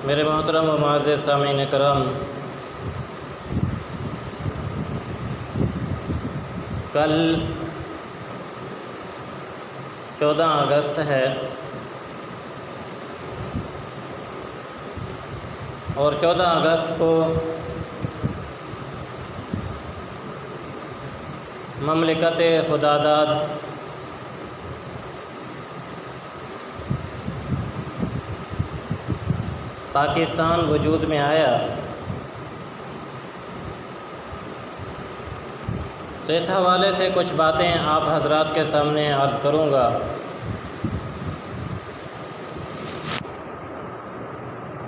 میرے محترم و معزز سامعین کرام، کل 14 اگست ہے اور 14 اگست کو مملکت خداداد پاکستان وجود میں آیا۔ تو اس حوالے سے کچھ باتیں آپ حضرات کے سامنے عرض کروں گا۔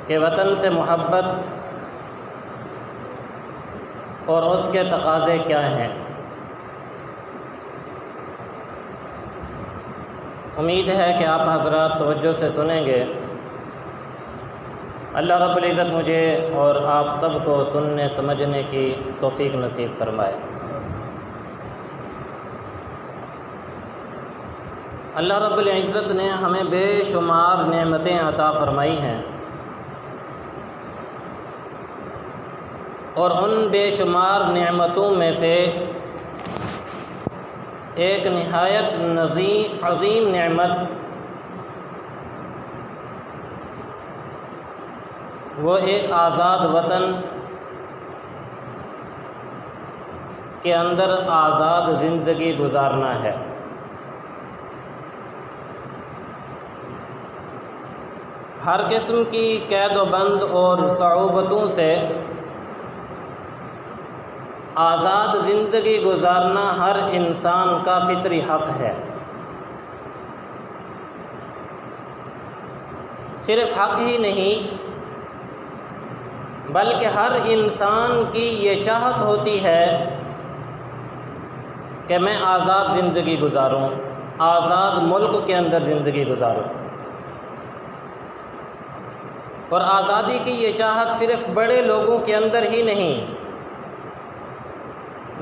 کہ وطن سے محبت اور اس کے تقاضے کیا ہیں۔ امید ہے کہ آپ حضرات توجہ سے سنیں گے۔ اللہ رب العزت مجھے اور آپ سب کو سننے سمجھنے کی توفیق نصیب فرمائے۔ اللہ رب العزت نے ہمیں بے شمار نعمتیں عطا فرمائی ہیں، اور ان بے شمار نعمتوں میں سے ایک نہایت عظیم نعمت وہ ایک آزاد وطن کے اندر آزاد زندگی گزارنا ہے۔ ہر قسم کی قید و بند اور صعوبتوں سے آزاد زندگی گزارنا ہر انسان کا فطری حق ہے۔ صرف حق ہی نہیں بلکہ ہر انسان کی یہ چاہت ہوتی ہے کہ میں آزاد زندگی گزاروں، آزاد ملک کے اندر زندگی گزاروں۔ اور آزادی کی یہ چاہت صرف بڑے لوگوں کے اندر ہی نہیں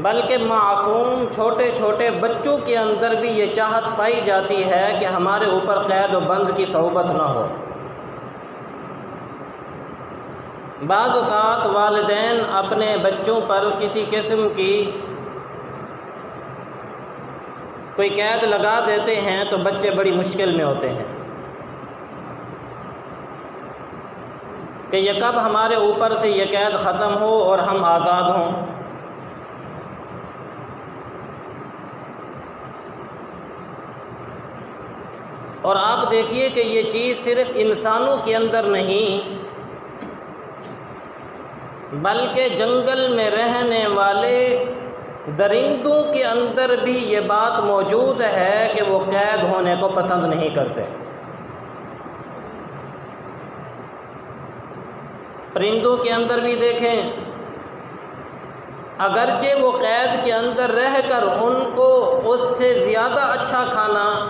بلکہ معصوم چھوٹے چھوٹے بچوں کے اندر بھی یہ چاہت پائی جاتی ہے کہ ہمارے اوپر قید و بند کی صحبت نہ ہو۔ بعض اوقات والدین اپنے بچوں پر کسی قسم کی کوئی قید لگا دیتے ہیں تو بچے بڑی مشکل میں ہوتے ہیں کہ یہ کب ہمارے اوپر سے یہ قید ختم ہو اور ہم آزاد ہوں۔ اور آپ دیکھیے کہ یہ چیز صرف انسانوں کے اندر نہیں بلکہ جنگل میں رہنے والے درندوں کے اندر بھی یہ بات موجود ہے کہ وہ قید ہونے کو پسند نہیں کرتے۔ پرندوں کے اندر بھی دیکھیں، اگرچہ وہ قید کے اندر رہ کر ان کو اس سے زیادہ اچھا کھانا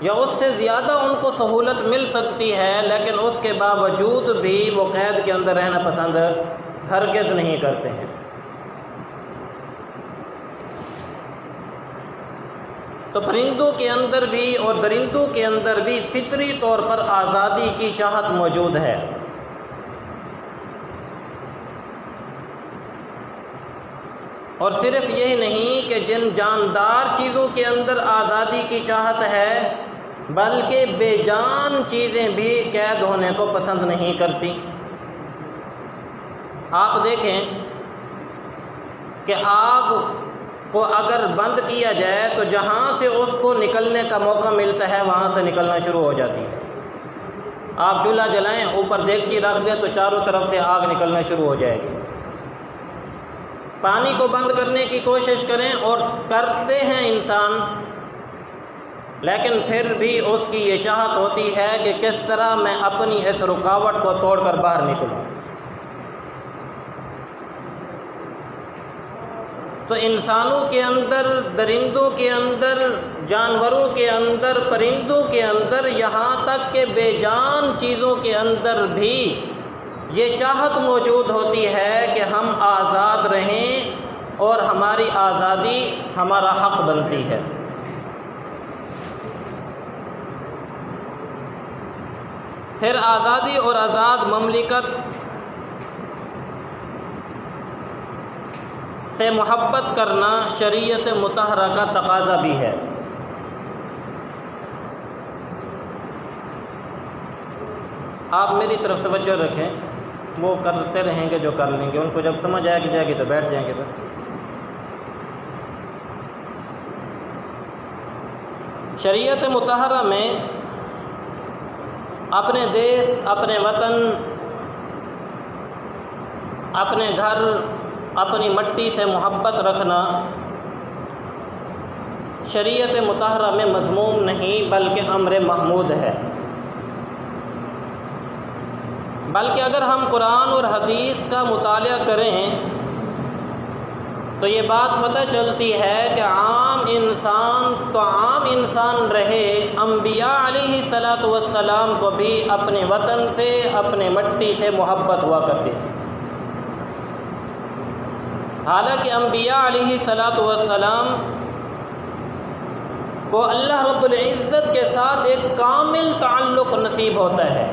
یا اس سے زیادہ ان کو سہولت مل سکتی ہے، لیکن اس کے باوجود بھی وہ قید کے اندر رہنا پسند ہرگز نہیں کرتے ہیں۔ تو پرندوں کے اندر بھی اور درندوں کے اندر بھی فطری طور پر آزادی کی چاہت موجود ہے۔ اور صرف یہی نہیں کہ جن جاندار چیزوں کے اندر آزادی کی چاہت ہے بلکہ بے جان چیزیں بھی قید ہونے کو پسند نہیں کرتی۔ آپ دیکھیں کہ آگ کو اگر بند کیا جائے تو جہاں سے اس کو نکلنے کا موقع ملتا ہے وہاں سے نکلنا شروع ہو جاتی ہے۔ آپ چولہا جلائیں، اوپر دیگچی رکھ دیں تو چاروں طرف سے آگ نکلنا شروع ہو جائے گی۔ پانی کو بند کرنے کی کوشش کریں اور کرتے ہیں انسان، لیکن پھر بھی اس کی یہ چاہت ہوتی ہے کہ کس طرح میں اپنی اس رکاوٹ کو توڑ کر باہر نکلوں۔ تو انسانوں کے اندر، درندوں کے اندر، جانوروں کے اندر، پرندوں کے اندر، یہاں تک کہ بے جان چیزوں کے اندر بھی یہ چاہت موجود ہوتی ہے کہ ہم آزاد رہیں اور ہماری آزادی ہمارا حق بنتی ہے۔ پھر آزادی اور آزاد مملکت سے محبت کرنا شریعت مطہرہ کا تقاضا بھی ہے۔ آپ میری طرف توجہ رکھیں، وہ کرتے رہیں گے جو کر لیں گے، ان کو جب سمجھ جائے گی تو بیٹھ جائیں گے بس۔ شریعت مطہرہ میں اپنے دیس، اپنے وطن، اپنے گھر، اپنی مٹی سے محبت رکھنا شریعت مطہرہ میں مذموم نہیں بلکہ امر محمود ہے۔ بلکہ اگر ہم قرآن اور حدیث کا مطالعہ کریں تو یہ بات پتہ چلتی ہے کہ عام انسان تو عام انسان رہے، انبیاء علیہ السلام کو بھی اپنے وطن سے، اپنے مٹی سے محبت ہوا کرتی تھی۔ حالانکہ انبیاء علیہ السلام کو اللہ رب العزت کے ساتھ ایک کامل تعلق نصیب ہوتا ہے،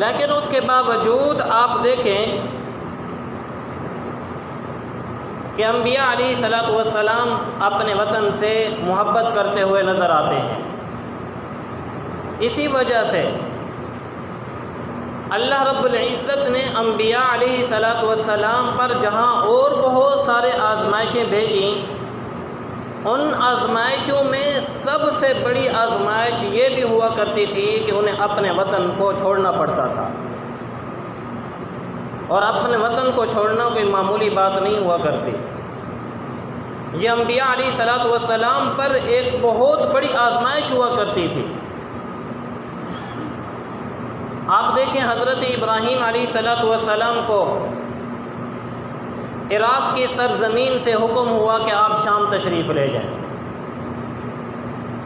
لیکن اس کے باوجود آپ دیکھیں کہ انبیاء علیہ السلام اپنے وطن سے محبت کرتے ہوئے نظر آتے ہیں۔ اسی وجہ سے اللہ رب العزت نے انبیاء علیہ السلام پر جہاں اور بہت سارے آزمائشیں بھیجیں، ان آزمائشوں میں سب سے بڑی آزمائش یہ بھی ہوا کرتی تھی کہ انہیں اپنے وطن کو چھوڑنا پڑتا تھا، اور اپنے وطن کو چھوڑنا کوئی معمولی بات نہیں ہوا کرتی۔ یہ انبیاء علیہ السلام پر ایک بہت بڑی آزمائش ہوا کرتی تھی۔ آپ دیکھیں حضرت ابراہیم علیہ السلام کو عراق کی سرزمین سے حکم ہوا کہ آپ شام تشریف لے جائیں،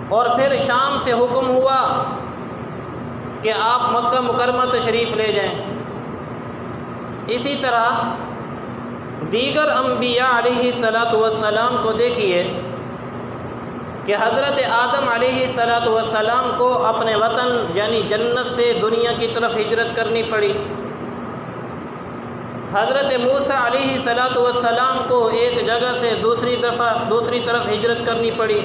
اور پھر شام سے حکم ہوا کہ آپ مکہ مکرمہ تشریف لے جائیں۔ اسی طرح دیگر انبیاء علیہ السلام کو دیکھیے کہ حضرت آدم علیہ السلام کو اپنے وطن یعنی جنت سے دنیا کی طرف ہجرت کرنی پڑی۔ حضرت موسیٰ علیہ السلام کو ایک جگہ سے دوسری طرف ہجرت کرنی پڑی۔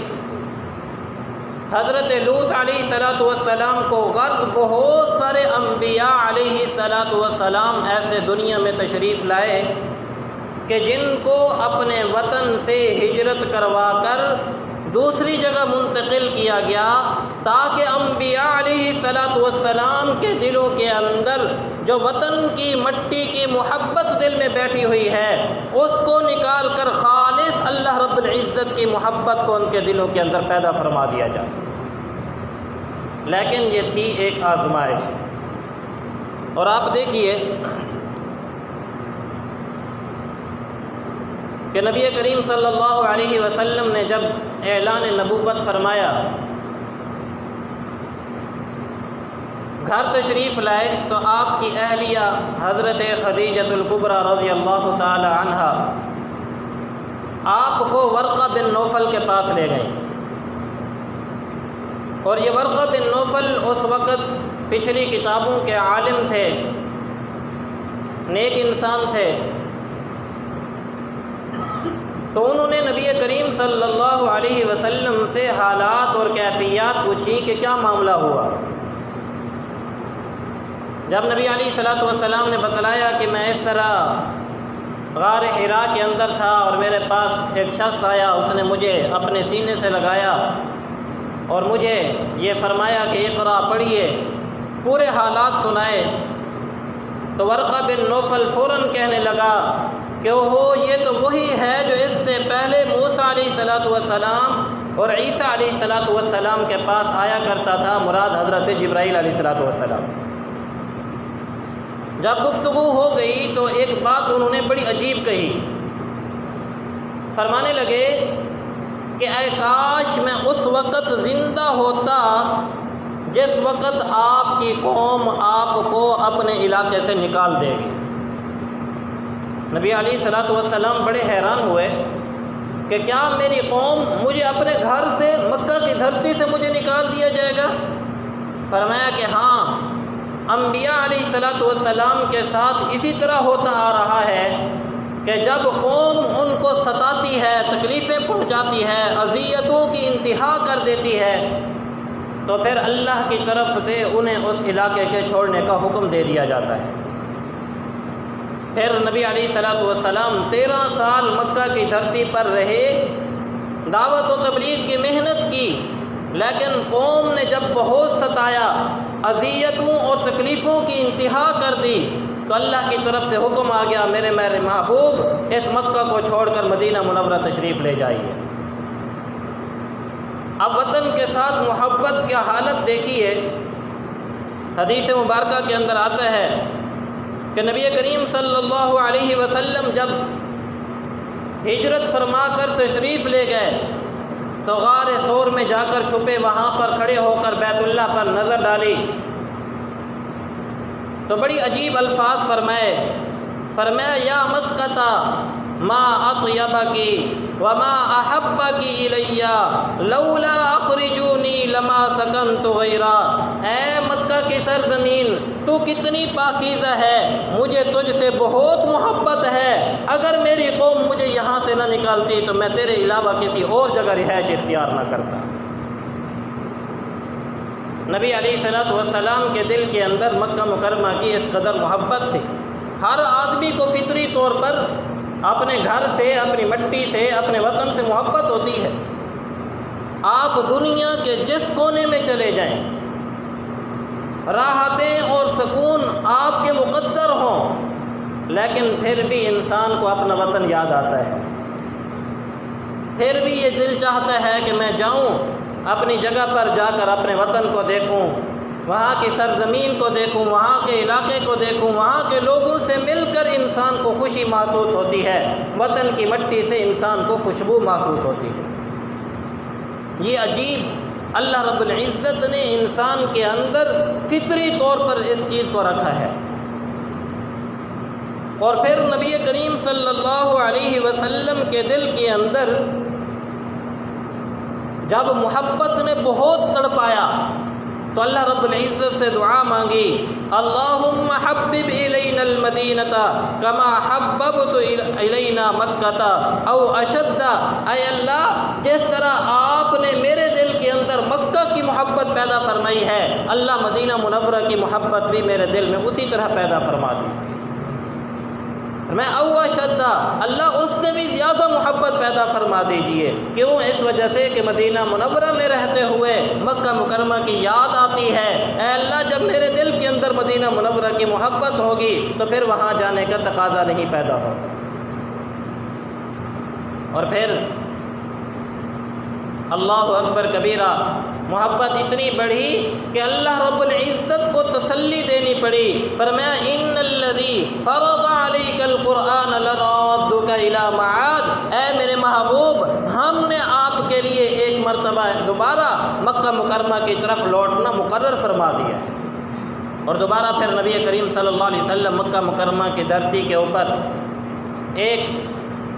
حضرت لوط علیہ السلام کو غرض بہت سارے انبیاء علیہ السلام ایسے دنیا میں تشریف لائے کہ جن کو اپنے وطن سے ہجرت کروا کر دوسری جگہ منتقل کیا گیا، تاکہ انبیاء علیہ السلام کے دلوں کے اندر جو وطن کی مٹی کی محبت دل میں بیٹھی ہوئی ہے، اس کو نکال کر خالص اللہ رب العزت کی محبت کو ان کے دلوں کے اندر پیدا فرما دیا جائے۔ لیکن یہ تھی ایک آزمائش۔ اور آپ دیکھیے کہ نبی کریم صلی اللہ علیہ وسلم نے جب اعلان نبوت فرمایا، گھر تشریف لائے، تو آپ کی اہلیہ حضرت خدیجۃ الکبریٰ رضی اللہ تعالی عنہا آپ کو ورقہ بن نوفل کے پاس لے گئیں، اور یہ ورقہ بن نوفل اس وقت پچھلی کتابوں کے عالم تھے، نیک انسان تھے۔ تو انہوں نے نبی کریم صلی اللہ علیہ وسلم سے حالات اور کیفیات پوچھی کہ کیا معاملہ ہوا۔ جب نبی علیہ السلام نے بتلایا کہ میں اس طرح غار حرا کے اندر تھا اور میرے پاس ایک شخص آیا، اس نے مجھے اپنے سینے سے لگایا اور مجھے یہ فرمایا کہ اقرا پڑھیے، پورے حالات سنائے، تو ورقہ بن نوفل فوراً کہنے لگا کہ یہ تو وہی ہے جو اس سے پہلے موسیٰ علیہ السلام اور عیسیٰ علیہ السلام کے پاس آیا کرتا تھا، مراد حضرت جبرائیل علیہ السلام۔ جب گفتگو ہو گئی تو ایک بات انہوں نے بڑی عجیب کہی، فرمانے لگے کہ اے کاش میں اس وقت زندہ ہوتا جس وقت آپ کی قوم آپ کو اپنے علاقے سے نکال دے گی۔ نبی علیہ السلام بڑے حیران ہوئے کہ کیا میری قوم مجھے اپنے گھر سے، مکہ کی دھرتی سے مجھے نکال دیا جائے گا؟ فرمایا کہ ہاں، انبیاء علیہ الصلوۃ والسلام کے ساتھ اسی طرح ہوتا آ رہا ہے کہ جب قوم ان کو ستاتی ہے، تکلیفیں پہنچاتی ہے، اذیتوں کی انتہا کر دیتی ہے، تو پھر اللہ کی طرف سے انہیں اس علاقے کے چھوڑنے کا حکم دے دیا جاتا ہے۔ پھر نبی علیہ الصلوۃ والسلام 13 سال مکہ کی دھرتی پر رہے، دعوت و تبلیغ کی محنت کی، لیکن قوم نے جب بہت ستایا، اذیتوں اور تکلیفوں کی انتہا کر دی، تو اللہ کی طرف سے حکم آ گیا، میرے محبوب اس مکہ کو چھوڑ کر مدینہ منورہ تشریف لے جائیے۔ اب وطن کے ساتھ محبت کی حالت دیکھیے، حدیث مبارکہ کے اندر آتا ہے کہ نبی کریم صلی اللہ علیہ وسلم جب ہجرت فرما کر تشریف لے گئے تو غار ثور میں جا کر چھپے، وہاں پر کھڑے ہو کر بیت اللہ پر نظر ڈالی تو بڑی عجیب الفاظ فرمایا یا مکہ ما اطیبکی وما احبکی الی لولا اخرجونی لما سکنت غیرا۔ اے مکہ کی سرزمین، تو کتنی پاکیزہ ہے، مجھے تجھ سے بہت محبت ہے، اگر میری قوم مجھے یہاں سے نہ نکالتی تو میں تیرے علاوہ کسی اور جگہ رہائش اختیار نہ کرتا۔ نبی علیہ الصلوۃ والسلام کے دل کے اندر مکہ مکرمہ کی اس قدر محبت تھی۔ ہر آدمی کو فطری طور پر اپنے گھر سے، اپنی مٹی سے، اپنے وطن سے محبت ہوتی ہے۔ آپ دنیا کے جس کونے میں چلے جائیں، راحتیں اور سکون آپ کے مقدر ہوں، لیکن پھر بھی انسان کو اپنا وطن یاد آتا ہے، پھر بھی یہ دل چاہتا ہے کہ میں جاؤں، اپنی جگہ پر جا کر اپنے وطن کو دیکھوں، وہاں کی سرزمین کو دیکھوں، وہاں کے علاقے کو دیکھوں، وہاں کے لوگوں سے مل کر انسان کو خوشی محسوس ہوتی ہے، وطن کی مٹی سے انسان کو خوشبو محسوس ہوتی ہے۔ یہ عجیب اللہ رب العزت نے انسان کے اندر فطری طور پر اس چیز کو رکھا ہے۔ اور پھر نبی کریم صلی اللہ علیہ وسلم کے دل کے اندر جب محبت نے بہت تڑپایا تو اللہ رب العزت سے دعا مانگی، اللہم حبب الینا المدینۃ کما حببت الینا مکہ او اشد۔ اے اللہ، جس طرح آپ نے میرے دل کے اندر مکہ کی محبت پیدا فرمائی ہے، اللہ مدینہ منورہ کی محبت بھی میرے دل میں اسی طرح پیدا فرما دی۔ میں او اشد، اللہ اس سے بھی زیادہ محبت پیدا فرما دیجئے۔ کیوں؟ اس وجہ سے کہ مدینہ منورہ میں رہتے ہوئے مکہ مکرمہ کی یاد آتی ہے۔ اے اللہ، جب میرے دل کے اندر مدینہ منورہ کی محبت ہوگی تو پھر وہاں جانے کا تقاضا نہیں پیدا ہوگا۔ اور پھر اللہ اکبر کبیرہ، محبت اتنی بڑھی کہ اللہ رب العزت کو تسلی دینی پڑی، فرمایا ان الذی فرض علیک القرآن لرادک الی معاد۔ اے میرے محبوب، ہم نے آپ کے لیے ایک مرتبہ دوبارہ مکہ مکرمہ کی طرف لوٹنا مقرر فرما دیا ہے۔ اور دوبارہ پھر نبی کریم صلی اللہ علیہ وسلم مکہ مکرمہ کی دھرتی کے اوپر ایک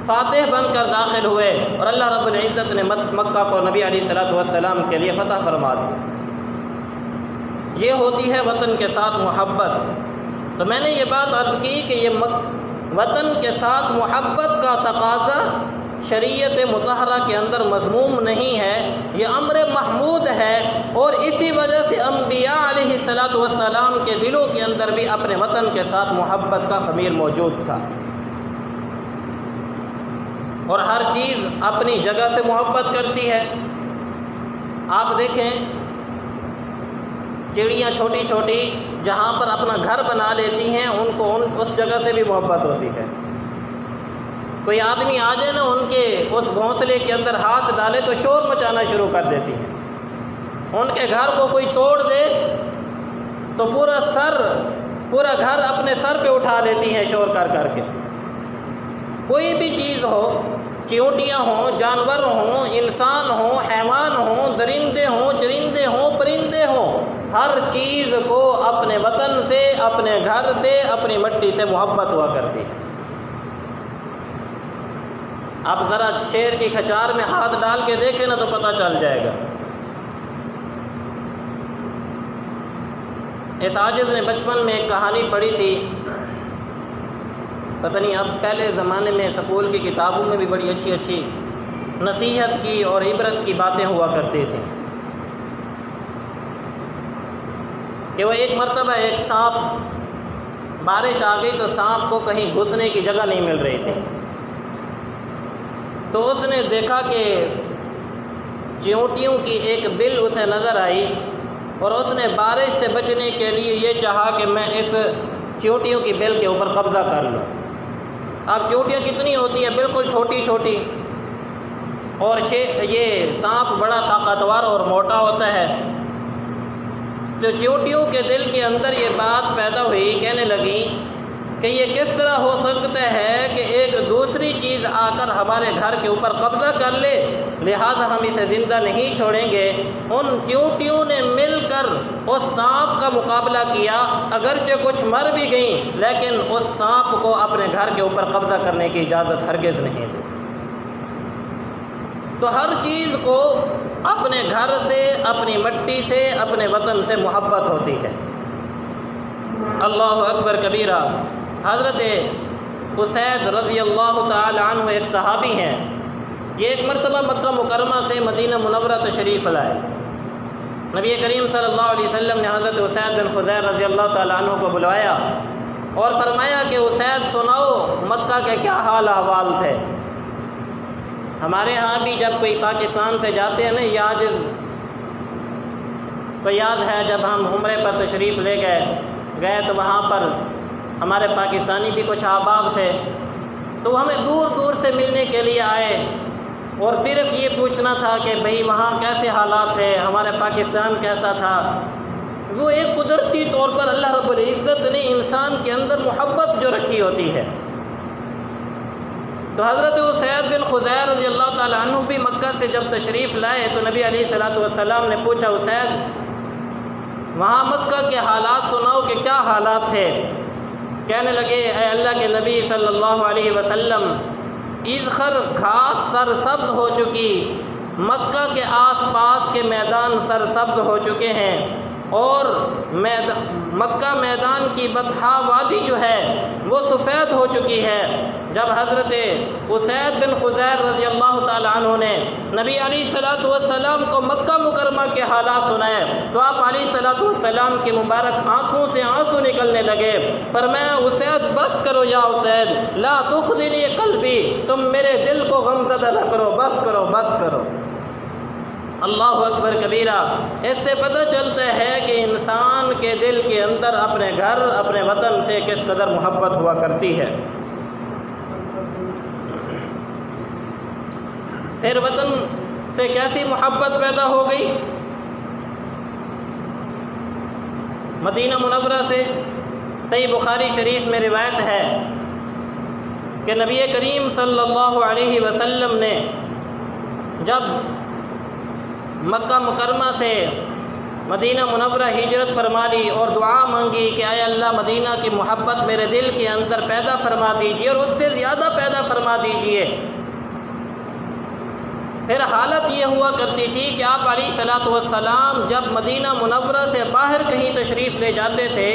فاتح بن کر داخل ہوئے، اور اللہ رب العزت نے مکہ کو نبی علیہ الصلوۃ والسلام کے لیے فتح فرما دیا۔ یہ ہوتی ہے وطن کے ساتھ محبت۔ تو میں نے یہ بات عرض کی کہ یہ وطن کے ساتھ محبت کا تقاضا شریعت مطہرہ کے اندر مذموم نہیں ہے، یہ امر محمود ہے، اور اسی وجہ سے انبیاء علیہ الصلوۃ والسلام کے دلوں کے اندر بھی اپنے وطن کے ساتھ محبت کا خمیر موجود تھا۔ اور ہر چیز اپنی جگہ سے محبت کرتی ہے۔ آپ دیکھیں، چڑیاں چھوٹی چھوٹی جہاں پر اپنا گھر بنا لیتی ہیں، ان کو اس جگہ سے بھی محبت ہوتی ہے۔ کوئی آدمی آ جائے نا ان کے اس گھونسلے کے اندر ہاتھ ڈالے تو شور مچانا شروع کر دیتی ہیں۔ ان کے گھر کو کوئی توڑ دے تو پورا گھر اپنے سر پہ اٹھا لیتی ہیں شور کر کر کے۔ کوئی بھی چیز ہو، چیونٹیاں ہوں، جانور ہوں، انسان ہوں، حیوان ہوں، درندے ہوں، چرندے ہوں، پرندے ہوں، ہر چیز کو اپنے وطن سے، اپنے گھر سے، اپنی مٹی سے محبت ہوا کرتی ہے۔ آپ ذرا شیر کی کھچار میں ہاتھ ڈال کے دیکھیں نا تو پتہ چل جائے گا۔ اس عاجز نے بچپن میں ایک کہانی پڑھی تھی، پتہ نہیں اب، پہلے زمانے میں سکول کی کتابوں میں بھی بڑی اچھی اچھی نصیحت کی اور عبرت کی باتیں ہوا کرتی تھیں، کہ وہ ایک مرتبہ ایک سانپ، بارش آ گئی تو سانپ کو کہیں گھسنے کی جگہ نہیں مل رہی تھی، تو اس نے دیکھا کہ چیونٹیوں کی ایک بل اسے نظر آئی، اور اس نے بارش سے بچنے کے لیے یہ چاہا کہ میں اس چیونٹیوں کی بل کے اوپر قبضہ کر لوں۔ اب چیونٹیاں کتنی ہوتی ہیں؟ بالکل چھوٹی چھوٹی، اور یہ سانپ بڑا طاقتور اور موٹا ہوتا ہے، تو چیونٹیوں کے دل کے اندر یہ بات پیدا ہوئی، کہنے لگی کہ یہ کس طرح ہو سکتا ہے کہ ایک دوسری چیز آ کر ہمارے گھر کے اوپر قبضہ کر لے، لہٰذا ہم اسے زندہ نہیں چھوڑیں گے۔ ان چیونٹیوں نے مل کر اس سانپ کا مقابلہ کیا، اگرچہ کچھ مر بھی گئیں لیکن اس سانپ کو اپنے گھر کے اوپر قبضہ کرنے کی اجازت ہرگز نہیں دی۔ تو ہر چیز کو اپنے گھر سے، اپنی مٹی سے، اپنے وطن سے محبت ہوتی ہے۔ اللہ اکبر کبیرہ۔ حضرت اسید رضی اللہ تعالی عنہ ایک صحابی ہیں، یہ ایک مرتبہ مکہ مکرمہ سے مدینہ منورہ تشریف لائے۔ نبی کریم صلی اللہ علیہ وسلم نے حضرت اسید بن خضیر رضی اللہ تعالی عنہ کو بلوایا اور فرمایا کہ اسید سناؤ مکہ کے کیا حال احوال تھے۔ ہمارے ہاں بھی جب کوئی پاکستان سے جاتے ہیں نا یہ عاجز، تو یاد ہے جب ہم عمرے پر تشریف لے گئے تو وہاں پر ہمارے پاکستانی بھی کچھ احباب تھے، تو وہ ہمیں دور دور سے ملنے کے لیے آئے اور صرف یہ پوچھنا تھا کہ بھئی وہاں کیسے حالات تھے، ہمارے پاکستان کیسا تھا۔ وہ ایک قدرتی طور پر اللہ رب العزت نے انسان کے اندر محبت جو رکھی ہوتی ہے۔ تو حضرت اسید بن خضیر رضی اللہ تعالیٰ عنہ بھی مکہ سے جب تشریف لائے تو نبی علیہ الصلوۃ والسلام نے پوچھا، اسید وہاں مکہ کے حالات سناؤ کہ کیا حالات تھے۔ کہنے لگے، اے اللہ کے نبی صلی اللہ علیہ وسلم، اذخر گھاس سرسبز ہو چکی، مکہ کے آس پاس کے میدان سرسبز ہو چکے ہیں، اور مکہ میدان کی بطحا وادی جو ہے وہ سفید ہو چکی ہے۔ جب حضرت اسید بن خضیر رضی اللہ تعالی عنہ نے نبی علیہ الصلوۃ والسلام کو مکہ مکرمہ کے حالات سنائے تو آپ علیہ الصلوۃ والسلام کی مبارک آنکھوں سے آنسو نکلنے لگے۔ فرمایا، اسید بس کرو یا اسید، لا تخزنی قلبی، تم میرے دل کو غمزدہ نہ کرو، بس کرو بس کرو۔ اللہ اکبر کبیرہ۔ اس سے پتہ چلتا ہے کہ انسان کے دل کے اندر اپنے گھر، اپنے وطن سے کس قدر محبت ہوا کرتی ہے۔ پھر وطن سے کیسی محبت پیدا ہو گئی؟ مدینہ منورہ سے صحیح بخاری شریف میں روایت ہے کہ نبی کریم صلی اللہ علیہ وسلم نے جب مکہ مکرمہ سے مدینہ منورہ ہجرت فرما لی اور دعا مانگی کہ اے اللہ مدینہ کی محبت میرے دل کے اندر پیدا فرما دیجیے اور اس سے زیادہ پیدا فرما دیجیے، پھر حالت یہ ہوا کرتی تھی کہ آپ علیہ الصلوۃ والسلام جب مدینہ منورہ سے باہر کہیں تشریف لے جاتے تھے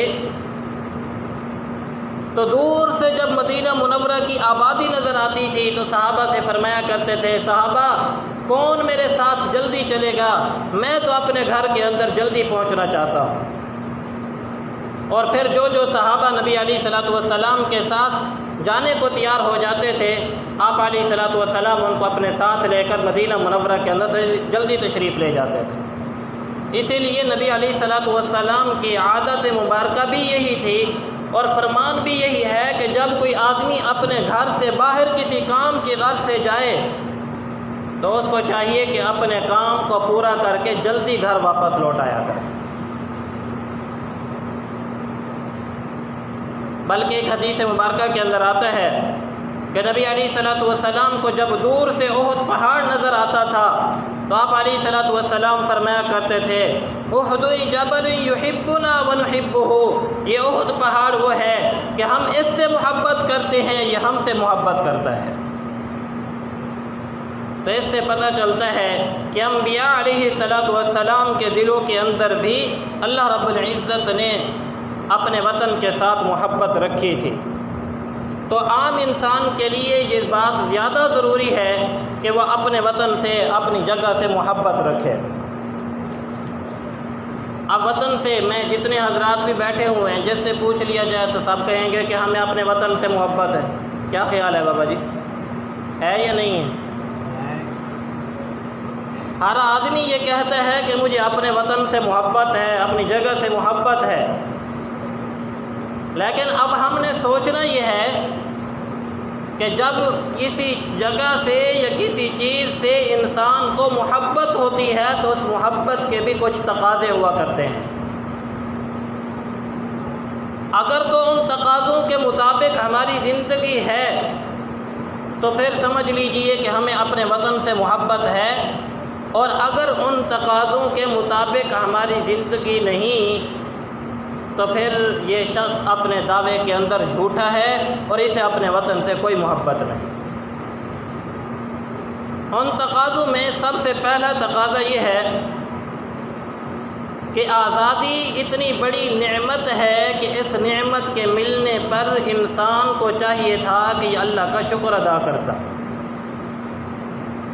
تو دور سے جب مدینہ منورہ کی آبادی نظر آتی تھی تو صحابہ سے فرمایا کرتے تھے، صحابہ کون میرے ساتھ جلدی چلے گا، میں تو اپنے گھر کے اندر جلدی پہنچنا چاہتا ہوں۔ اور پھر جو صحابہ نبی علیہ الصلوۃ والسلام کے ساتھ جانے کو تیار ہو جاتے تھے، آپ علیہ الصلوۃ والسلام ان کو اپنے ساتھ لے کر مدینہ منورہ کے اندر جلدی تشریف لے جاتے تھے۔ اسی لیے نبی علیہ الصلوۃ والسلام کی عادت مبارکہ بھی یہی تھی اور فرمان بھی یہی ہے کہ جب کوئی آدمی اپنے گھر سے باہر کسی کام کی غرض سے جائے تو اس کو چاہیے کہ اپنے کام کو پورا کر کے جلدی گھر واپس لوٹ آیا کرے۔ بلکہ ایک حدیث مبارکہ کے اندر آتا ہے کہ نبی علیہ الصلوۃ والسلام کو جب دور سے احد پہاڑ نظر آتا تھا تو آپ علیہ الصلوۃ والسلام فرمایا کرتے تھے، احد جبل یحبنا ونحبہ، یہ احد پہاڑ وہ ہے کہ ہم اس سے محبت کرتے ہیں، یہ ہم سے محبت کرتا ہے۔ تو اس سے پتہ چلتا ہے کہ انبیاء علیہ السلام کے دلوں کے اندر بھی اللہ رب العزت نے اپنے وطن کے ساتھ محبت رکھی تھی۔ تو عام انسان کے لیے یہ بات زیادہ ضروری ہے کہ وہ اپنے وطن سے، اپنی جگہ سے محبت رکھے۔ اب وطن سے میں جتنے حضرات بھی بیٹھے ہوئے ہیں، جس سے پوچھ لیا جائے تو سب کہیں گے کہ ہمیں اپنے وطن سے محبت ہے۔ کیا خیال ہے بابا جی، ہے یا نہیں ہے؟ ہر آدمی یہ کہتا ہے کہ مجھے اپنے وطن سے محبت ہے، اپنی جگہ سے محبت ہے، لیکن اب ہم نے سوچنا یہ ہے کہ جب کسی جگہ سے یا کسی چیز سے انسان کو محبت ہوتی ہے تو اس محبت کے بھی کچھ تقاضے ہوا کرتے ہیں۔ اگر تو ان تقاضوں کے مطابق ہماری زندگی ہے تو پھر سمجھ لیجئے کہ ہمیں اپنے وطن سے محبت ہے، اور اگر ان تقاضوں کے مطابق ہماری زندگی نہیں تو پھر یہ شخص اپنے دعوے کے اندر جھوٹا ہے اور اسے اپنے وطن سے کوئی محبت نہیں۔ ان تقاضوں میں سب سے پہلا تقاضا یہ ہے کہ آزادی اتنی بڑی نعمت ہے کہ اس نعمت کے ملنے پر انسان کو چاہیے تھا کہ یہ اللہ کا شکر ادا کرتا۔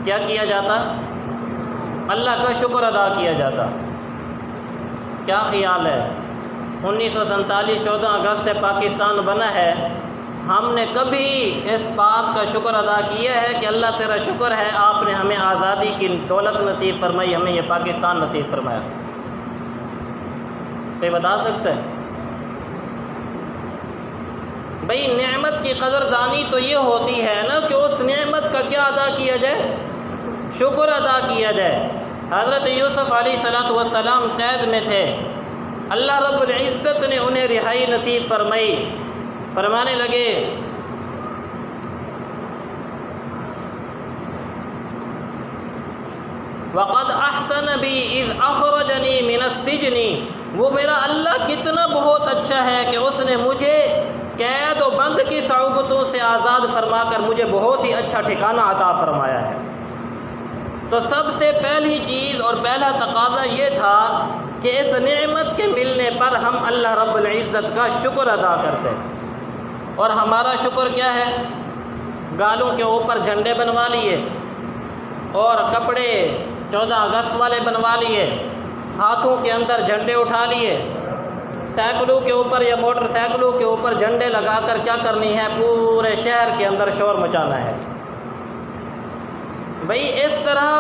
کیا کیا جاتا؟ اللہ کا شکر ادا کیا جاتا۔ کیا خیال ہے؟ 1947 14 اگست سے پاکستان بنا ہے، ہم نے کبھی اس بات کا شکر ادا کیا ہے کہ اللہ تیرا شکر ہے آپ نے ہمیں آزادی کی دولت نصیب فرمائی، ہمیں یہ پاکستان نصیب فرمایا؟ کوئی بتا سکتا ہے؟ بھئی نعمت کی قدردانی تو یہ ہوتی ہے نا کہ اس نعمت کا کیا ادا کیا جائے؟ شکر ادا کیا جائے۔ حضرت یوسف علیہ السلام قید میں تھے، اللہ رب العزت نے انہیں رہائی نصیب فرمائی، فرمانے لگے وَقَدْ أَحْسَنَ بِي إِذْ أَخْرَجَنِي مِنَ السِّجْنِ، وہ میرا اللہ کتنا بہت اچھا ہے کہ اس نے مجھے قید و بند کی صعوبتوں سے آزاد فرما کر مجھے بہت ہی اچھا ٹھکانہ عطا فرمایا ہے۔ تو سب سے پہلی چیز اور پہلا تقاضا یہ تھا کہ اس نعمت کے ملنے پر ہم اللہ رب العزت کا شکر ادا کرتے، اور ہمارا شکر کیا ہے؟ گالوں کے اوپر جھنڈے بنوا لیے اور کپڑے 14 اگست والے بنوا لیے، ہاتھوں کے اندر جھنڈے اٹھا لیے، سائیکلوں کے اوپر یا موٹر سائیکلوں کے اوپر جھنڈے لگا کر کیا کرنی ہے؟ پورے شہر کے اندر شور مچانا ہے۔ بھئی اس طرح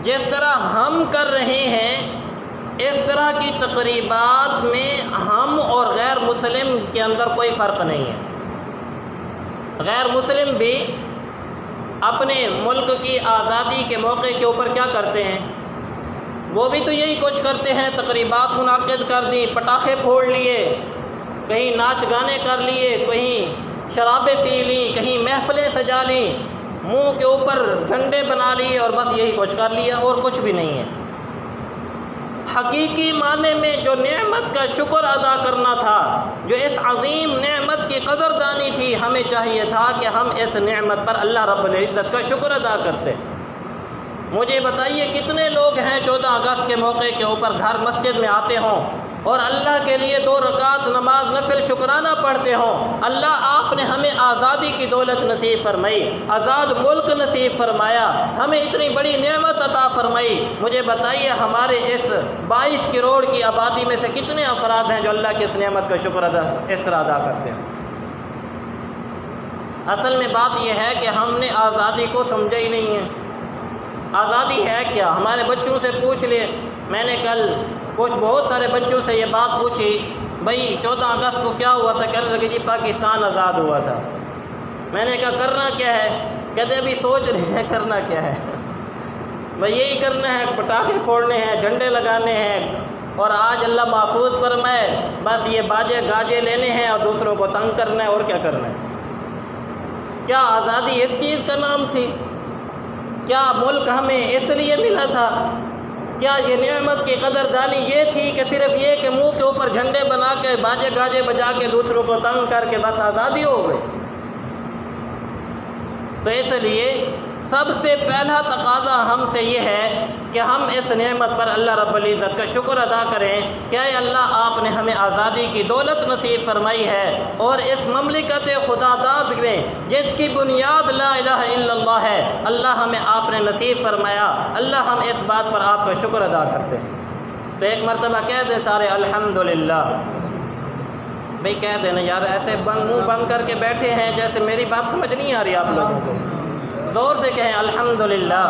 جس طرح ہم کر رہے ہیں، اس طرح کی تقریبات میں ہم اور غیر مسلم کے اندر کوئی فرق نہیں ہے۔ غیر مسلم بھی اپنے ملک کی آزادی کے موقع کے اوپر کیا کرتے ہیں؟ وہ بھی تو یہی کچھ کرتے ہیں، تقریبات منعقد کر دی، پٹاخے پھوڑ لیے، کہیں ناچ گانے کر لیے، کہیں شرابیں پی لیں، کہیں محفلیں سجا لیں، منہ کے اوپر جھنڈے بنا لیے اور بس یہی کچھ کر لیا، اور کچھ بھی نہیں ہے۔ حقیقی معنی میں جو نعمت کا شکر ادا کرنا تھا، جو اس عظیم نعمت کی قدردانی تھی، ہمیں چاہیے تھا کہ ہم اس نعمت پر اللہ رب العزت کا شکر ادا کرتے۔ مجھے بتائیے کتنے لوگ ہیں 14 اگست کے موقع کے اوپر گھر مسجد میں آتے ہوں اور اللہ کے لیے 2 رکعت نماز نفل شکرانہ پڑھتے ہوں؟ اللہ آپ نے ہمیں آزادی کی دولت نصیب فرمائی، آزاد ملک نصیب فرمایا، ہمیں اتنی بڑی نعمت عطا فرمائی۔ مجھے بتائیے ہمارے اس 22 کروڑ کی آبادی میں سے کتنے افراد ہیں جو اللہ کی اس نعمت کا شکر اس طرح ادا کرتے ہیں؟ اصل میں بات یہ ہے کہ ہم نے آزادی کو سمجھا ہی نہیں ہے۔ آزادی ہے کیا؟ ہمارے بچوں سے پوچھ لے، میں نے کل بہت سارے بچوں سے یہ بات پوچھی، بھئی 14 اگست کو کیا ہوا تھا؟ کہنے لگے جی پاکستان آزاد ہوا تھا۔ میں نے کہا کرنا کیا ہے؟ کہتے ابھی سوچ رہے ہیں کرنا کیا ہے۔ بھئی یہی کرنا ہے، پٹاخے پھوڑنے ہیں، جھنڈے لگانے ہیں، اور آج اللہ محفوظ فرمائے بس یہ باجے گاجے لینے ہیں اور دوسروں کو تنگ کرنا ہے، اور کیا کرنا ہے؟ کیا آزادی اس چیز کا نام تھی؟ کیا ملک ہمیں اس لیے ملا تھا؟ کیا یہ نعمت کی قدردانی یہ تھی کہ صرف یہ کہ منہ کے اوپر جھنڈے بنا کے باجے گاجے بجا کے دوسروں کو تنگ کر کے بس آزادی ہو گئی؟ تو اس لیے سب سے پہلا تقاضا ہم سے یہ ہے کہ ہم اس نعمت پر اللہ رب العزت کا شکر ادا کریں کہ اے اللہ آپ نے ہمیں آزادی کی دولت نصیب فرمائی ہے، اور اس مملکت خدا داد میں جس کی بنیاد لا الہ الا اللہ ہے، اللہ ہمیں آپ نے نصیب فرمایا، اللہ ہم اس بات پر آپ کا شکر ادا کرتے ہیں۔ تو ایک مرتبہ کہہ دیں سارے الحمدللہ۔ بھئی کہہ دینا یار، ایسے منہ بند کر کے بیٹھے ہیں جیسے میری بات سمجھ نہیں آ رہی آپ لوگوں کو، زور سے کہیں الحمدللہ۔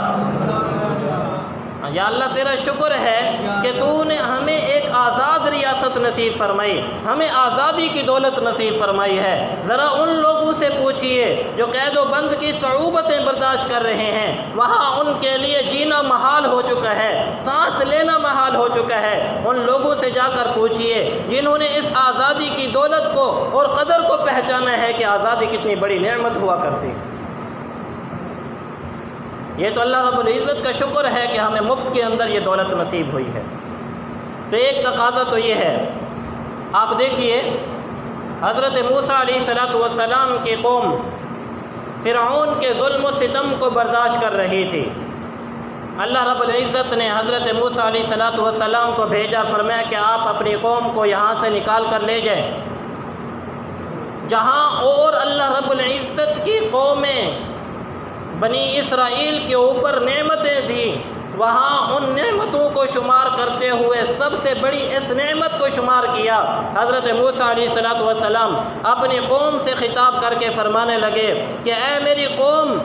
یا اللہ تیرا شکر ہے کہ تو نے ہمیں ایک آزاد ریاست نصیب فرمائی، ہمیں آزادی کی دولت نصیب فرمائی ہے۔ ذرا ان لوگوں سے پوچھئے جو قید و بند کی صعوبتیں برداشت کر رہے ہیں، وہاں ان کے لیے جینا محال ہو چکا ہے، سانس لینا محال ہو چکا ہے۔ ان لوگوں سے جا کر پوچھئے جنہوں نے اس آزادی کی دولت کو اور قدر کو پہچانا ہے کہ آزادی کتنی بڑی نعمت ہوا کرتی ہے۔ یہ تو اللہ رب العزت کا شکر ہے کہ ہمیں مفت کے اندر یہ دولت نصیب ہوئی ہے۔ تو ایک تقاضا تو یہ ہے، آپ دیکھیے حضرت موسیٰ علیہ السلام کی قوم فرعون کے ظلم و ستم کو برداشت کر رہی تھی۔ اللہ رب العزت نے حضرت موسیٰ علیہ السلام کو بھیجا، فرمایا کہ آپ اپنی قوم کو یہاں سے نکال کر لے جائیں۔ جہاں اور اللہ رب العزت کی قومیں بنی اسرائیل کے اوپر نعمتیں دیں، وہاں ان نعمتوں کو شمار کرتے ہوئے سب سے بڑی اس نعمت کو شمار کیا۔ حضرت موسیٰ علیہ السلام اپنی قوم سے خطاب کر کے فرمانے لگے کہ اے میری قوم،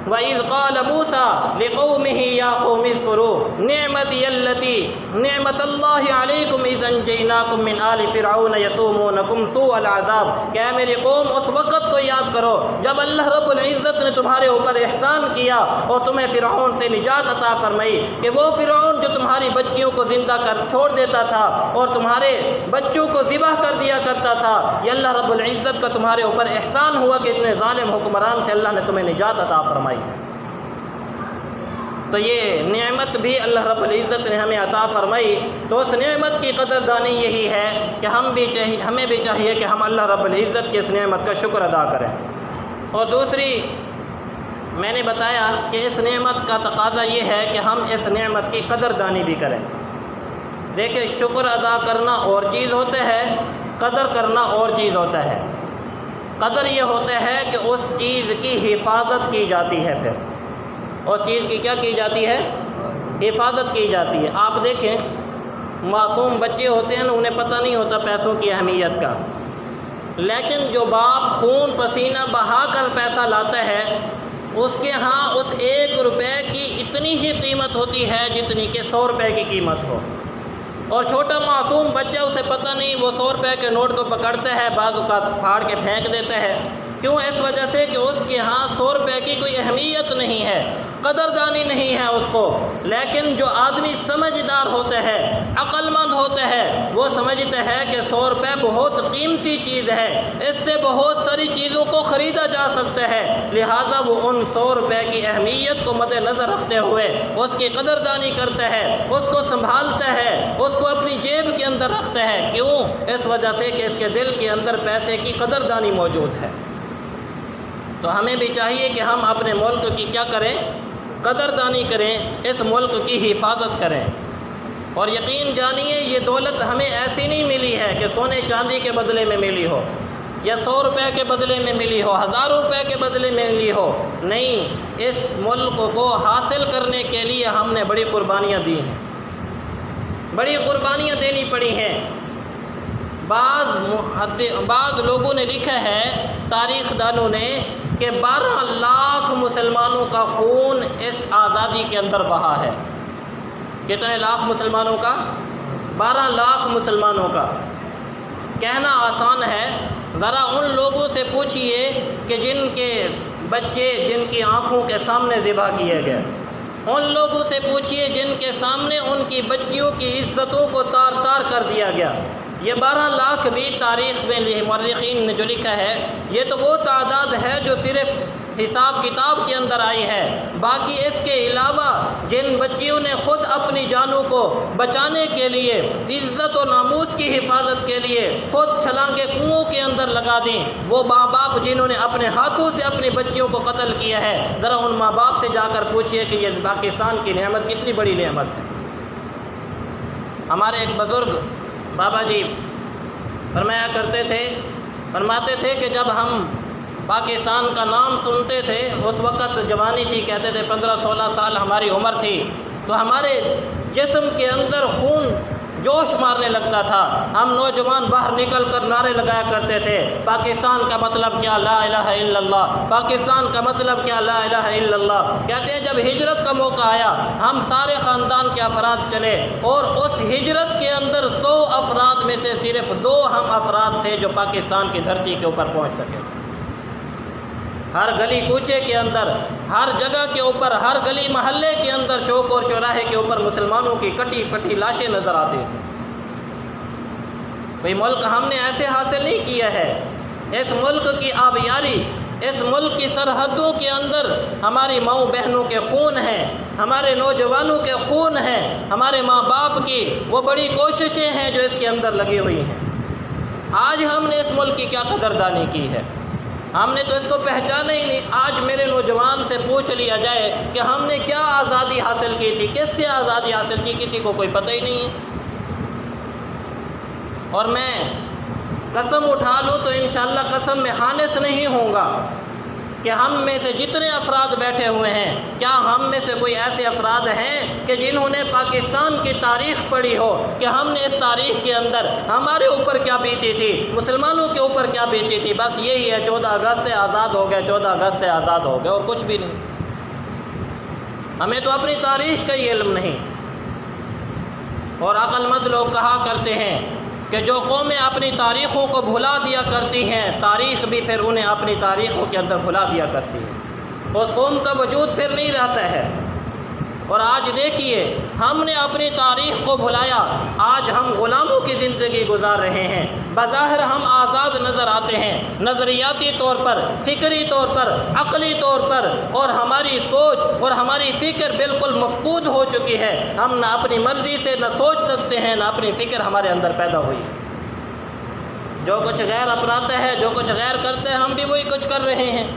وَإِذْ قَالَ مُوسَىٰ لِقَوْمِهِ يَا قَوْمِ اذْكُرُوا نِعْمَتِيَ الَّتِي نِعْمَتَ اللَّهِ عَلَيْكُمْ إِذْ أَنْجَيْنَاكُمْ مِنْ آلِ فِرْعَوْنَ يَسُومُونَكُمْ سُوءَ الْعَذَابِ کہ اے میری قوم اس وقت کو یاد کرو جب اللہ رب العزت نے تمہارے اوپر احسان کیا اور تمہیں فرعون سے نجات عطا فرمائی، کہ وہ فرعون جو تمہاری بچیوں کو زندہ کر چھوڑ دیتا تھا اور تمہارے بچوں کو ذبح کر دیا کرتا تھا، یہ اللہ رب العزت کا تمہارے اوپر احسان ہوا کہ اتنے ظالم حکمران سے اللہ نے تمہیں نجات عطا فرمائی۔ تو یہ نعمت بھی اللہ رب العزت نے ہمیں عطا فرمائی، تو اس نعمت کی قدردانی یہی ہے کہ ہمیں بھی چاہیے کہ ہم اللہ رب العزت کی اس نعمت کا شکر ادا کریں۔ اور دوسری میں نے بتایا کہ اس نعمت کا تقاضا یہ ہے کہ ہم اس نعمت کی قدردانی بھی کریں۔ دیکھیں، شکر ادا کرنا اور چیز ہوتا ہے، قدر کرنا اور چیز ہوتا ہے۔ قدر یہ ہوتا ہے کہ اس چیز کی حفاظت کی جاتی ہے، پھر اس چیز کی کیا کی جاتی ہے؟ حفاظت کی جاتی ہے۔ آپ دیکھیں معصوم بچے ہوتے ہیں نا، انہیں پتہ نہیں ہوتا پیسوں کی اہمیت کا، لیکن جو باپ خون پسینہ بہا کر پیسہ لاتا ہے اس کے ہاں اس 1 روپے کی اتنی ہی قیمت ہوتی ہے جتنی کہ 100 روپے کی قیمت ہو۔ اور چھوٹا معصوم بچہ، اسے پتہ نہیں، وہ 100 روپے کے نوٹ کو پکڑتا ہے، بعض اوقات پھاڑ کے پھینک دیتا ہے۔ کیوں؟ اس وجہ سے کہ اس کے ہاں 100 روپے کی کوئی اہمیت نہیں ہے، قدردانی نہیں ہے اس کو۔ لیکن جو آدمی سمجھدار ہوتا ہے، عقل مند ہوتا ہے، وہ سمجھتا ہے کہ 100 روپے بہت قیمتی چیز ہے، اس سے بہت ساری چیزوں کو خریدا جا سکتا ہے، لہٰذا وہ ان 100 روپے کی اہمیت کو مد نظر رکھتے ہوئے اس کی قدردانی کرتا ہے، اس کو سنبھالتا ہے، اس کو اپنی جیب کے اندر رکھتا ہے۔ کیوں؟ اس وجہ سے کہ اس کے دل کے اندر پیسے کی قدردانی موجود ہے۔ تو ہمیں بھی چاہیے کہ ہم اپنے ملک کی کیا کریں؟ قدردانی کریں، اس ملک کی حفاظت کریں۔ اور یقین جانیے یہ دولت ہمیں ایسی نہیں ملی ہے کہ سونے چاندی کے بدلے میں ملی ہو، یا 100 روپے کے بدلے میں ملی ہو، 1000 روپے کے بدلے میں ملی ہو۔ نہیں، اس ملک کو حاصل کرنے کے لیے ہم نے بڑی قربانیاں دی ہیں، بڑی قربانیاں دینی پڑی ہیں۔ بعض لوگوں نے لکھا ہے، تاریخ دانوں نے، کہ 12 لاکھ مسلمانوں کا خون اس آزادی کے اندر بہا ہے۔ کتنے لاکھ مسلمانوں کا؟ 12 لاکھ مسلمانوں کا۔ کہنا آسان ہے، ذرا ان لوگوں سے پوچھئے کہ جن کے بچے جن کی آنکھوں کے سامنے ذبح کیے گئے، ان لوگوں سے پوچھئے جن کے سامنے ان کی بچیوں کی عزتوں کو تار تار کر دیا گیا۔ یہ 12 لاکھ بھی تاریخ میں مورخین نے جو لکھا ہے، یہ تو وہ تعداد ہے جو صرف حساب کتاب کے اندر آئی ہے۔ باقی اس کے علاوہ جن بچیوں نے خود اپنی جانوں کو بچانے کے لیے، عزت و ناموس کی حفاظت کے لیے خود چھلانگیں کنوؤں کے اندر لگا دیں، وہ ماں باپ جنہوں نے اپنے ہاتھوں سے اپنی بچیوں کو قتل کیا ہے، ذرا ان ماں باپ سے جا کر پوچھئے کہ یہ پاکستان کی نعمت کتنی بڑی نعمت ہے۔ ہمارے ایک بزرگ بابا جی فرمایا کرتے تھے، فرماتے تھے کہ جب ہم پاکستان کا نام سنتے تھے، اس وقت جوانی تھی، کہتے تھے 15-16 سال ہماری عمر تھی، تو ہمارے جسم کے اندر خون جوش مارنے لگتا تھا۔ ہم نوجوان باہر نکل کر نعرے لگایا کرتے تھے، پاکستان کا مطلب کیا؟ لا الہ الا اللہ۔ پاکستان کا مطلب کیا؟ لا الہ الا اللہ۔ کہتے ہیں جب ہجرت کا موقع آیا، ہم سارے خاندان کے افراد چلے، اور اس ہجرت کے اندر 100 افراد میں سے صرف 2 ہم افراد تھے جو پاکستان کی دھرتی کے اوپر پہنچ سکے۔ ہر گلی کوچے کے اندر، ہر جگہ کے اوپر، ہر گلی محلے کے اندر، چوک اور چوراہے کے اوپر مسلمانوں کی کٹی پٹی لاشیں نظر آتی تھیں۔ بھئی ملک ہم نے ایسے حاصل نہیں کیا ہے، اس ملک کی آبیاری، اس ملک کی سرحدوں کے اندر ہماری ماؤں بہنوں کے خون ہیں، ہمارے نوجوانوں کے خون ہیں، ہمارے ماں باپ کی وہ بڑی کوششیں ہیں جو اس کے اندر لگی ہوئی ہیں۔ آج ہم نے اس ملک کی کیا قدردانی کی ہے؟ ہم نے تو اس کو پہچانا ہی نہیں۔ آج میرے نوجوان سے پوچھ لیا جائے کہ ہم نے کیا آزادی حاصل کی تھی، کس سے آزادی حاصل کی، کسی کو کوئی پتہ ہی نہیں ہے۔ اور میں قسم اٹھا لوں تو انشاءاللہ قسم میں حانث نہیں ہوں گا کہ ہم میں سے جتنے افراد بیٹھے ہوئے ہیں، کیا ہم میں سے کوئی ایسے افراد ہیں کہ جنہوں نے پاکستان کی تاریخ پڑھی ہو کہ ہم نے اس تاریخ کے اندر ہمارے اوپر کیا بیتی تھی، مسلمانوں کے اوپر کیا بیتی تھی؟ بس یہی ہے 14 اگست ہے آزاد ہو گئے، 14 اگست ہے آزاد ہو گئے، اور کچھ بھی نہیں۔ ہمیں تو اپنی تاریخ کا ہی علم نہیں۔ اور عقل مند لوگ کہا کرتے ہیں کہ جو قومیں اپنی تاریخوں کو بھلا دیا کرتی ہیں، تاریخ بھی پھر انہیں اپنی تاریخوں کے اندر بھلا دیا کرتی ہے، اس قوم کا وجود پھر نہیں رہتا ہے۔ اور آج دیکھیے ہم نے اپنی تاریخ کو بھلایا، آج ہم غلاموں کی زندگی گزار رہے ہیں۔ بظاہر ہم آزاد نظر آتے ہیں، نظریاتی طور پر، فکری طور پر، عقلی طور پر، اور ہماری سوچ اور ہماری فکر بالکل مفقود ہو چکی ہے۔ ہم نہ اپنی مرضی سے نہ سوچ سکتے ہیں، نہ اپنی فکر ہمارے اندر پیدا ہوئی ہے۔ جو کچھ غیر اپناتا ہے، جو کچھ غیر کرتے ہیں، ہم بھی وہی کچھ کر رہے ہیں۔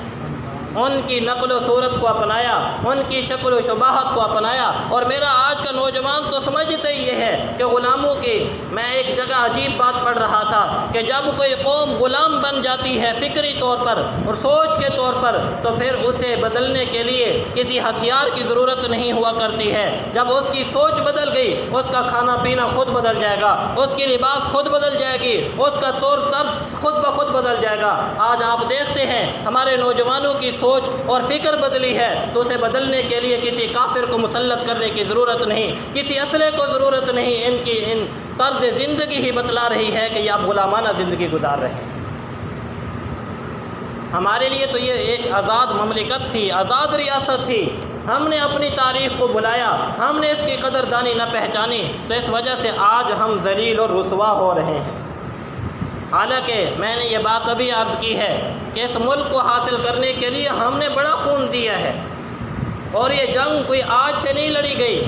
ان کی نقل و صورت کو اپنایا، ان کی شکل و شباہت کو اپنایا، اور میرا آج کا نوجوان تو سمجھتے ہی یہ ہے کہ غلاموں کی، میں ایک جگہ عجیب بات پڑھ رہا تھا کہ جب کوئی قوم غلام بن جاتی ہے فکری طور پر اور سوچ کے طور پر، تو پھر اسے بدلنے کے لیے کسی ہتھیار کی ضرورت نہیں ہوا کرتی ہے۔ جب اس کی سوچ بدل گئی، اس کا کھانا پینا خود بدل جائے گا، اس کی لباس خود بدل جائے گی، اس کا طور طرز خود بخود بدل جائے گا۔ آج آپ دیکھتے ہیں ہمارے نوجوانوں کی سوچ اور فکر بدلی ہے، تو اسے بدلنے کے لیے کسی کافر کو مسلط کرنے کی ضرورت نہیں، کسی اسلحے کو ضرورت نہیں، ان طرز زندگی ہی بتلا رہی ہے کہ یہ آپ غلامانہ زندگی گزار رہے ہیں۔ ہمارے لیے تو یہ ایک آزاد مملکت تھی، آزاد ریاست تھی، ہم نے اپنی تاریخ کو بھلایا، ہم نے اس کی قدردانی نہ پہچانی، تو اس وجہ سے آج ہم ذلیل اور رسوا ہو رہے ہیں۔ حالانکہ میں نے یہ بات ابھی عرض کی ہے کہ اس ملک کو حاصل کرنے کے لیے ہم نے بڑا خون دیا ہے، اور یہ جنگ کوئی آج سے نہیں لڑی گئی،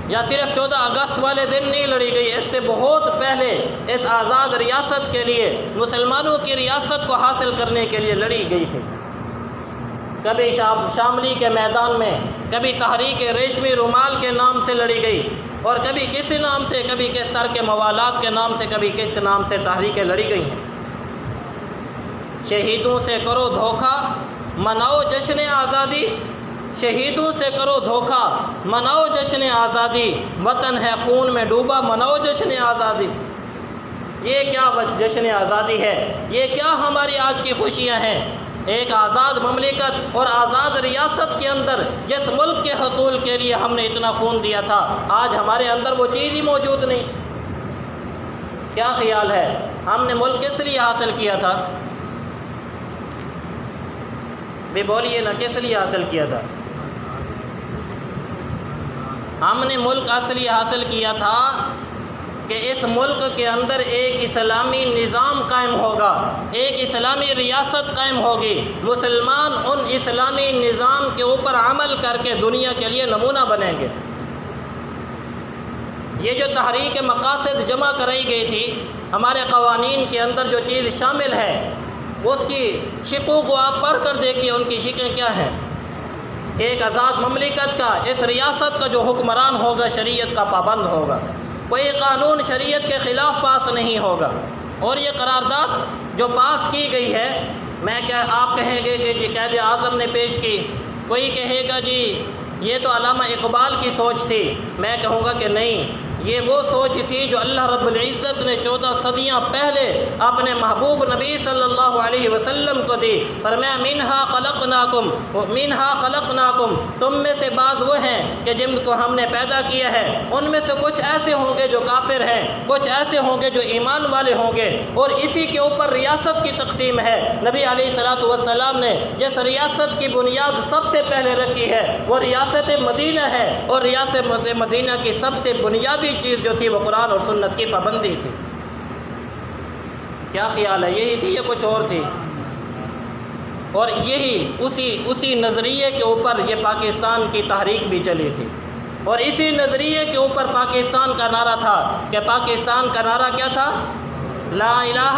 یا صرف 14 اگست والے دن نہیں لڑی گئی، اس سے بہت پہلے اس آزاد ریاست کے لیے، مسلمانوں کی ریاست کو حاصل کرنے کے لیے لڑی گئی تھی۔ کبھی شاملی کے میدان میں، کبھی تحریک ریشمی رومال کے نام سے لڑی گئی، اور کبھی کسی نام سے، کبھی کس ترک موالات کے نام سے، کبھی کس نام سے تحریکیں لڑی گئی ہیں۔ شہیدوں سے کرو دھوکہ، مناؤ جشن آزادی، شہیدوں سے کرو دھوکہ، مناؤ جشن آزادی، وطن ہے خون میں ڈوبا، مناؤ جشن آزادی۔ یہ کیا جشن آزادی ہے؟ یہ کیا ہماری آج کی خوشیاں ہیں؟ ایک آزاد مملکت اور آزاد ریاست کے اندر جس ملک کے حصول کے لیے ہم نے اتنا خون دیا تھا، آج ہمارے اندر وہ چیز ہی موجود نہیں۔ کیا خیال ہے ہم نے ملک کس لیے حاصل کیا تھا؟ بھی بولیے نا، کس لیے حاصل کیا تھا؟ ہم نے ملک اصلی حاصل کیا تھا کہ اس ملک کے اندر ایک اسلامی نظام قائم ہوگا، ایک اسلامی ریاست قائم ہوگی، مسلمان ان اسلامی نظام کے اوپر عمل کر کے دنیا کے لیے نمونہ بنیں گے۔ یہ جو تحریک مقاصد جمع کرائی گئی تھی، ہمارے قوانین کے اندر جو چیز شامل ہے اس کی شقوں کو آپ پڑھ کر دیکھیے، ان کی شقیں کیا ہیں کہ ایک آزاد مملکت کا، اس ریاست کا جو حکمران ہوگا شریعت کا پابند ہوگا، کوئی قانون شریعت کے خلاف پاس نہیں ہوگا، اور یہ قرارداد جو پاس کی گئی ہے، آپ کہیں گے کہ جی قائد اعظم نے پیش کی، کوئی کہے گا جی یہ تو علامہ اقبال کی سوچ تھی، میں کہوں گا کہ نہیں، یہ وہ سوچ تھی جو اللہ رب العزت نے 14 صدیاں پہلے اپنے محبوب نبی صلی اللہ علیہ وسلم کو دی۔ فرمایا منہا خلقناکم، تم میں سے بعض وہ ہیں کہ جن کو ہم نے پیدا کیا ہے، ان میں سے کچھ ایسے ہوں گے جو کافر ہیں، کچھ ایسے ہوں گے جو ایمان والے ہوں گے، اور اسی کے اوپر ریاست کی تقسیم ہے۔ نبی علیہ الصلوۃ والسلام نے جس ریاست کی بنیاد سب سے پہلے رکھی ہے وہ ریاست مدینہ ہے، اور ریاست مدینہ کی سب سے بنیادی چیز جو تھی وہ قرآن اور سنت کی پابندی تھی۔ کیا خیال ہے، یہی تھی یا کچھ اور تھی؟ اور یہی اسی نظریے کے اوپر یہ پاکستان کی تحریک بھی چلی تھی، اور اسی نظریے کے اوپر پاکستان کا نعرہ تھا کہ پاکستان کا نعرہ کیا تھا؟ لا الہ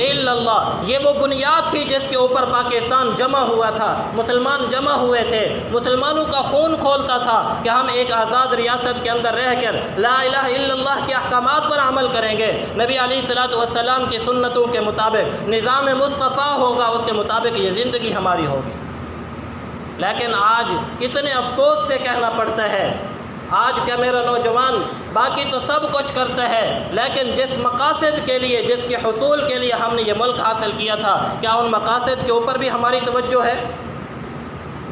الا اللہ۔ یہ وہ بنیاد تھی جس کے اوپر پاکستان جمع ہوا تھا، مسلمان جمع ہوئے تھے، مسلمانوں کا خون کھولتا تھا کہ ہم ایک آزاد ریاست کے اندر رہ کر لا الہ الا اللہ کے احکامات پر عمل کریں گے، نبی علیہ الصلوۃ والسلام کی سنتوں کے مطابق نظام مصطفیٰ ہوگا، اس کے مطابق یہ زندگی ہماری ہوگی۔ لیکن آج کتنے افسوس سے کہنا پڑتا ہے، آج کا میرا نوجوان باقی تو سب کچھ کرتا ہے، لیکن جس مقاصد کے لیے، جس کے حصول کے لیے ہم نے یہ ملک حاصل کیا تھا، کیا ان مقاصد کے اوپر بھی ہماری توجہ ہے؟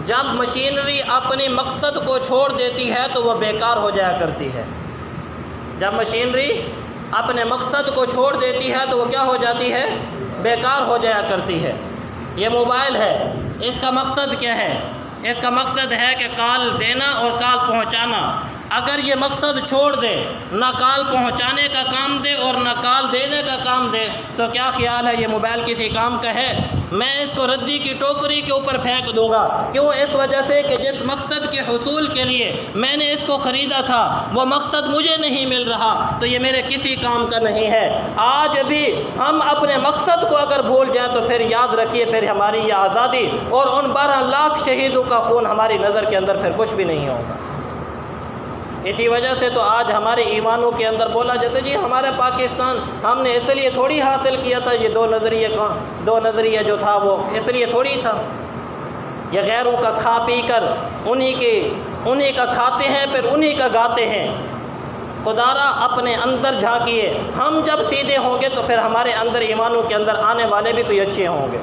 جب مشینری اپنی مقصد کو چھوڑ دیتی ہے تو وہ بیکار ہو جایا کرتی ہے۔ جب مشینری اپنے مقصد کو چھوڑ دیتی ہے تو وہ کیا ہو جاتی ہے؟ بیکار ہو جایا کرتی ہے۔ یہ موبائل ہے، اس کا مقصد کیا ہے؟ اس کا مقصد ہے کہ کال دینا اور کال پہنچانا۔ اگر یہ مقصد چھوڑ دے، نہ کال پہنچانے کا کام دے اور نہ کال دینے کا کام دے، تو کیا خیال ہے یہ موبائل کسی کام کا ہے؟ میں اس کو ردی کی ٹوکری کے اوپر پھینک دوں گا۔ کیوں؟ اس وجہ سے کہ جس مقصد کے حصول کے لیے میں نے اس کو خریدا تھا وہ مقصد مجھے نہیں مل رہا، تو یہ میرے کسی کام کا نہیں ہے۔ آج بھی ہم اپنے مقصد کو اگر بھول جائیں تو پھر یاد رکھیے پھر ہماری یہ آزادی اور ان 12 لاکھ شہیدوں کا خون ہماری نظر کے اندر پھر کچھ بھی نہیں ہوگا۔ اسی وجہ سے تو آج ہمارے ایمانوں کے اندر بولا جاتا جی ہمارا پاکستان ہم نے اس لیے تھوڑی حاصل کیا تھا، یہ دو نظریہ جو تھا وہ اس لیے تھوڑی تھا۔ یہ غیروں کا کھا پی کر انہی کا کھاتے ہیں پھر انہی کا گاتے ہیں۔ خدا را اپنے اندر جھانکیے، ہم جب سیدھے ہوں گے تو پھر ہمارے اندر ایمانوں کے اندر آنے والے بھی کوئی اچھے ہوں گے،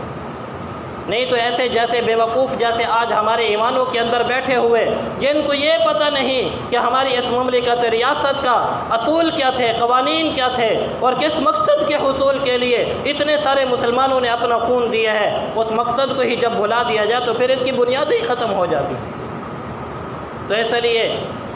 نہیں تو ایسے جیسے بیوقوف جیسے آج ہمارے ایوانوں کے اندر بیٹھے ہوئے، جن کو یہ پتہ نہیں کہ ہماری اس مملکت ریاست کا اصول کیا تھے، قوانین کیا تھے، اور کس مقصد کے حصول کے لیے اتنے سارے مسلمانوں نے اپنا خون دیا ہے، اس مقصد کو ہی جب بھلا دیا جائے تو پھر اس کی بنیاد ہی ختم ہو جاتی۔ تو اس لیے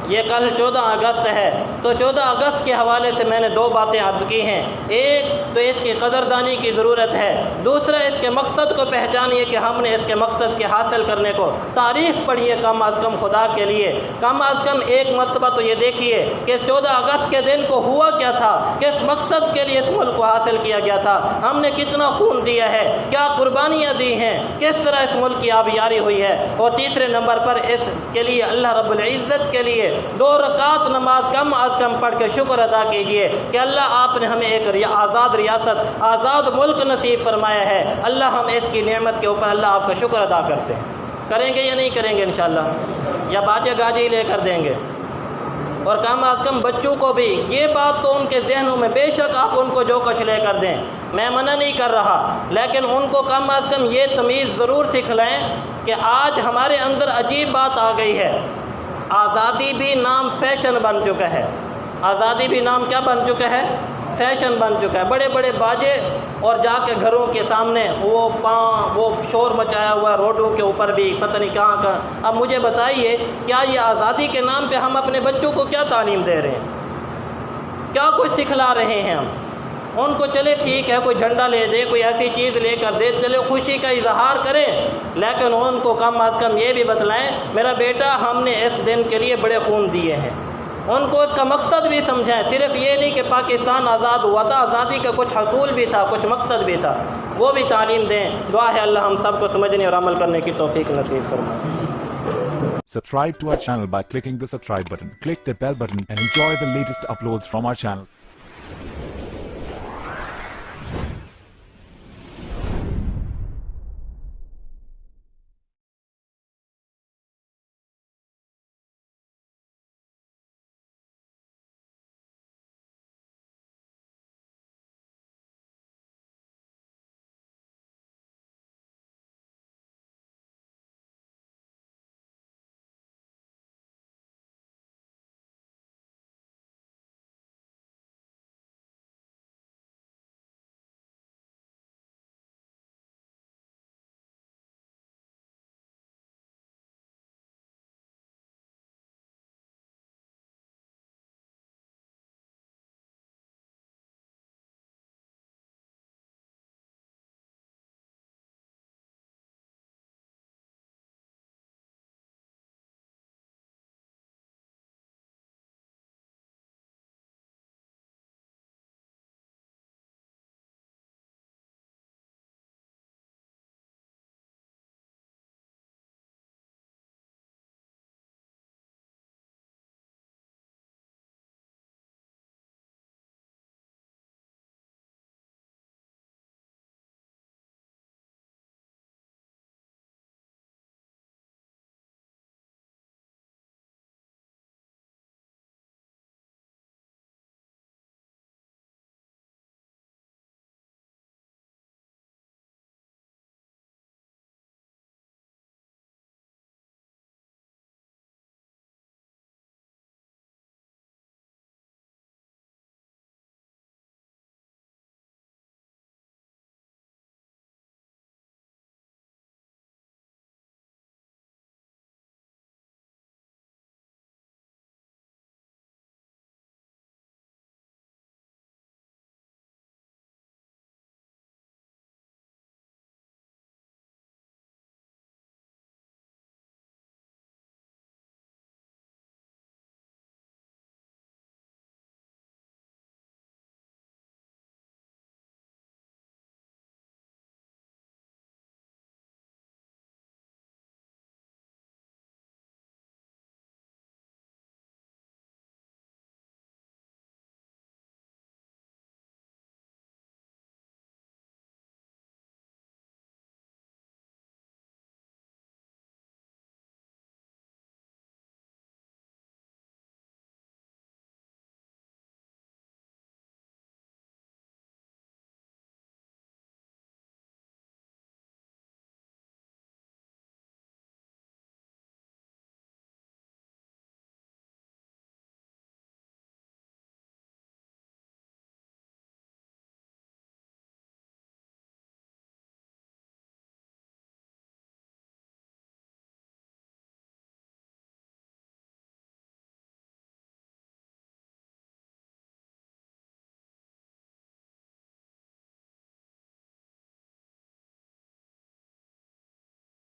یہ کل 14 اگست ہے، تو 14 اگست کے حوالے سے میں نے 2 باتیں عرض کی ہیں۔ ایک تو اس کی قدردانی کی ضرورت ہے، دوسرا اس کے مقصد کو پہچانیے کہ ہم نے اس کے مقصد کے حاصل کرنے کو تاریخ پڑھیے، کم از کم خدا کے لیے، کم از کم ایک مرتبہ تو یہ دیکھیے کہ 14 اگست کے دن کو ہوا کیا تھا، کس مقصد کے لیے اس ملک کو حاصل کیا گیا تھا، ہم نے کتنا خون دیا ہے، کیا قربانیاں دی ہیں، کس طرح اس ملک کی آبیاری ہوئی ہے۔ اور تیسرے نمبر پر اس کے لیے اللہ رب العزت کے لیے 2 رکعت نماز کم از کم پڑھ کے شکر ادا کیجئے کہ اللہ آپ نے ہمیں ایک آزاد ریاست، آزاد ملک نصیب فرمایا ہے۔ اللہ ہم اس کی نعمت کے اوپر اللہ آپ کا شکر ادا کرتے ہیں۔ کریں گے یا نہیں کریں گے انشاءاللہ؟ یا باجے گاجی لے کر دیں گے؟ اور کم از کم بچوں کو بھی یہ بات تو ان کے ذہنوں میں، بے شک آپ ان کو جو کچھ لے کر دیں، میں منع نہیں کر رہا، لیکن ان کو کم از کم یہ تمیز ضرور سکھلائیں کہ آج ہمارے اندر عجیب بات آ گئی ہے، آزادی بھی نام فیشن بن چکا ہے۔ آزادی بھی نام کیا بن چکا ہے؟ فیشن بن چکا ہے۔ بڑے بڑے باجے اور جا کے گھروں کے سامنے وہ شور مچایا ہوا ہے، روڈوں کے اوپر بھی پتہ نہیں کہاں کہاں۔ اب مجھے بتائیے کیا یہ آزادی کے نام پہ ہم اپنے بچوں کو کیا تعلیم دے رہے ہیں؟ کیا کچھ سکھلا رہے ہیں ہم ان کو؟ چلے ٹھیک ہے، کوئی جھنڈا لے دے، کوئی ایسی چیز لے کر دے، چلے خوشی کا اظہار کریں، لیکن ان کو کم از کم یہ بھی بتلائیں میرا بیٹا ہم نے اس دن کے لیے بڑے خون دیے ہیں۔ ان کو اس کا مقصد بھی سمجھائیں، صرف یہ نہیں کہ پاکستان آزاد ہوا تھا، آزادی کا کچھ حصول بھی تھا، کچھ مقصد بھی تھا، وہ بھی تعلیم دیں۔ دعا ہے اللہ ہم سب کو سمجھنے اور عمل کرنے کی توفیق نصیب فرمائے۔ Subscribe to our channel by clicking the subscribe button. Click the bell button and enjoy the latest uploads from our channel.